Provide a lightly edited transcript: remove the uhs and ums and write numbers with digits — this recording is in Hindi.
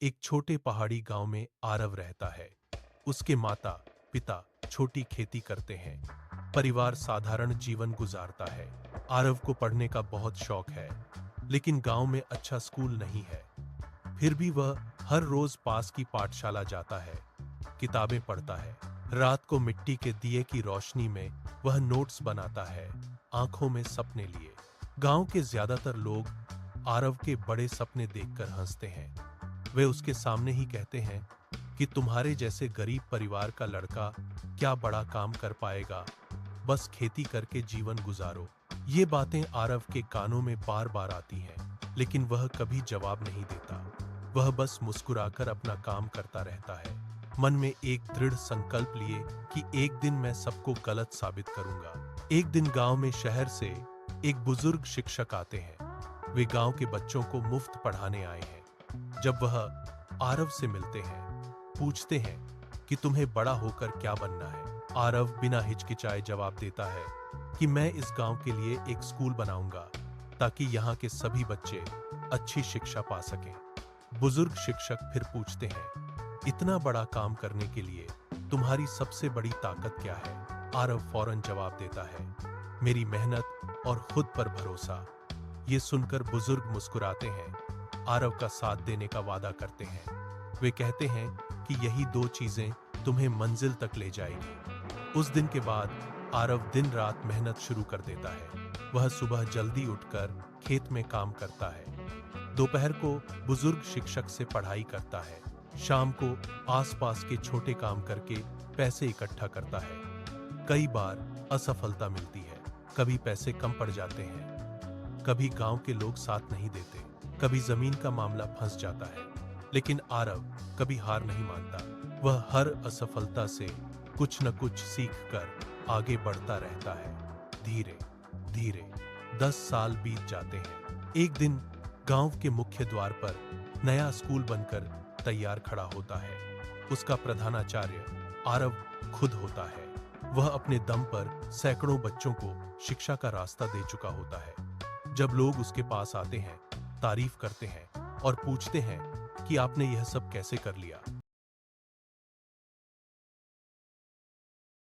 एक छोटे पहाड़ी गांव में आरव रहता है। उसके माता पिता छोटी खेती करते हैं। परिवार साधारण जीवन गुजारता है। आरव को पढ़ने का बहुत शौक है, लेकिन गांव में अच्छा स्कूल नहीं है। फिर भी वह हर रोज पास की पाठशाला जाता है, किताबें पढ़ता है। रात को मिट्टी के दिए की रोशनी में वह नोट्स बनाता है, आंखों में सपने लिए। गांव के ज्यादातर लोग आरव के बड़े सपने देखकर हंसते हैं। वे उसके सामने ही कहते हैं कि तुम्हारे जैसे गरीब परिवार का लड़का क्या बड़ा काम कर पाएगा, बस खेती करके जीवन गुजारो। ये बातें आरव के कानों में बार बार आती हैं, लेकिन वह कभी जवाब नहीं देता। वह बस मुस्कुराकर अपना काम करता रहता है, मन में एक दृढ़ संकल्प लिए कि एक दिन मैं सबको गलत साबित करूंगा। एक दिन गांव में शहर से एक बुजुर्ग शिक्षक आते हैं। वे गांव के बच्चों को मुफ्त पढ़ाने आए हैं। जब वह आरव से मिलते हैं, पूछते हैं कि तुम्हें बड़ा होकर क्या बनना है। आरव बिना हिचकिचाए जवाब देता है कि मैं इस गांव के लिए एक स्कूल बनाऊंगा, ताकि यहाँ के सभी बच्चे अच्छी शिक्षा पा सकें। बुजुर्ग शिक्षक फिर पूछते हैं, इतना बड़ा काम करने के लिए तुम्हारी सबसे बड़ी ताकत क्या है? आरव फौरन जवाब देता है, मेरी मेहनत और खुद पर भरोसा। ये सुनकर बुजुर्ग मुस्कुराते हैं, आरव का साथ देने का वादा करते हैं। वे कहते हैं कि यही दो चीजें तुम्हें मंजिल तक ले जाएगी। उस दिन के बाद आरव दिन रात मेहनत शुरू कर देता है। वह सुबह जल्दी उठकर खेत में काम करता है, दोपहर को बुजुर्ग शिक्षक से पढ़ाई करता है, शाम को आसपास के छोटे काम करके पैसे इकट्ठा करता है। कई बार असफलता मिलती है, कभी पैसे कम पड़ जाते हैं, कभी गांव के लोग साथ नहीं देते, कभी जमीन का मामला फंस जाता है, लेकिन आरव कभी हार नहीं मानता। वह हर असफलता से कुछ न कुछ सीखकर आगे बढ़ता रहता है। धीरे धीरे 10 साल बीत जाते हैं। एक दिन गांव के मुख्य द्वार पर नया स्कूल बनकर तैयार खड़ा होता है। उसका प्रधानाचार्य आरव खुद होता है। वह अपने दम पर सैकड़ों बच्चों को शिक्षा का रास्ता दे चुका होता है। जब लोग उसके पास आते हैं, तारीफ करते हैं और पूछते हैं कि आपने यह सब कैसे कर लिया,